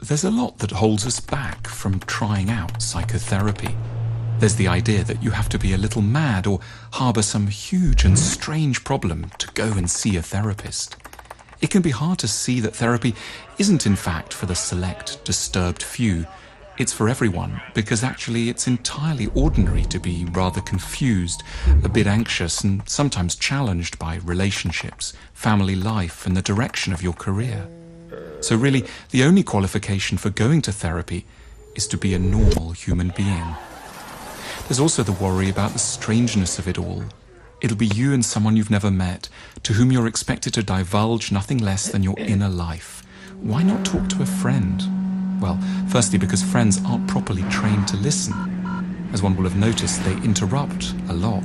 there's a lot that holds us back from trying out psychotherapy. There's the idea that you have to be a little mad or harbour some huge and strange problem to go and see a therapist. It can be hard to see that therapy isn't in fact for the select, disturbed few. It's for everyone, because actually it's entirely ordinary to be rather confused, a bit anxious, and sometimes challenged by relationships, family life, and the direction of your career. So really, the only qualification for going to therapy is to be a normal human being. There's also the worry about the strangeness of it all. It'll be you and someone you've never met, to whom you're expected to divulge nothing less than your inner life. Why not talk to a friend? Well, firstly, because friends aren't properly trained to listen. As one will have noticed, they interrupt a lot.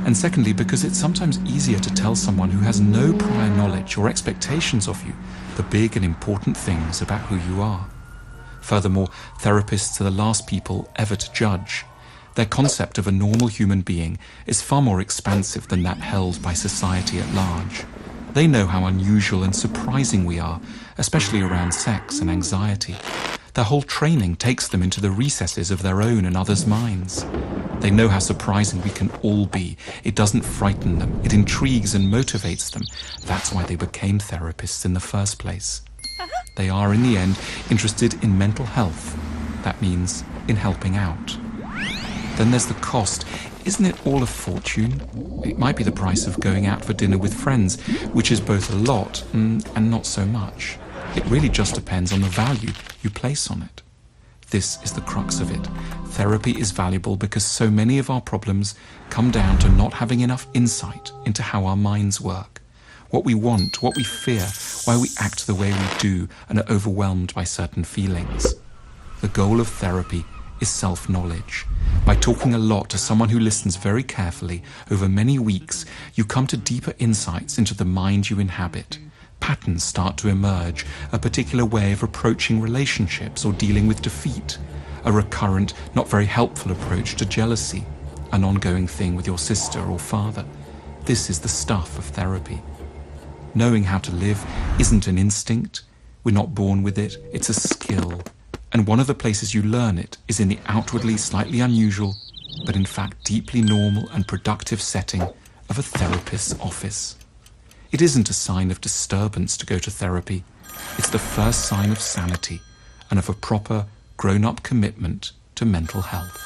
And secondly, because it's sometimes easier to tell someone who has no prior knowledge or expectations of you the big and important things about who you are. Furthermore, therapists are the last people ever to judge. Their concept of a normal human being is far more expansive than that held by society at large. They know how unusual and surprising we are, especially around sex and anxiety. Their whole training takes them into the recesses of their own and others' minds. They know how surprising we can all be. It doesn't frighten them. It intrigues and motivates them. That's why they became therapists in the first place. They are, in the end, interested in mental health. That means in helping out. Then there's the cost. Isn't it all a fortune? It might be the price of going out for dinner with friends, which is both a lot and not so much. It really just depends on the value you place on it. This is the crux of it. Therapy is valuable because so many of our problems come down to not having enough insight into how our minds work, what we want, what we fear, why we act the way we do and are overwhelmed by certain feelings. The goal of therapy is self-knowledge. By talking a lot to someone who listens very carefully over many weeks, you come to deeper insights into the mind you inhabit. Patterns start to emerge, a particular way of approaching relationships or dealing with defeat, a recurrent, not very helpful approach to jealousy, an ongoing thing with your sister or father. This is the stuff of therapy. Knowing how to live isn't an instinct. We're not born with it. It's a skill. And one of the places you learn it is in the outwardly slightly unusual, but in fact deeply normal and productive setting of a therapist's office. It isn't a sign of disturbance to go to therapy. It's the first sign of sanity and of a proper, grown-up commitment to mental health.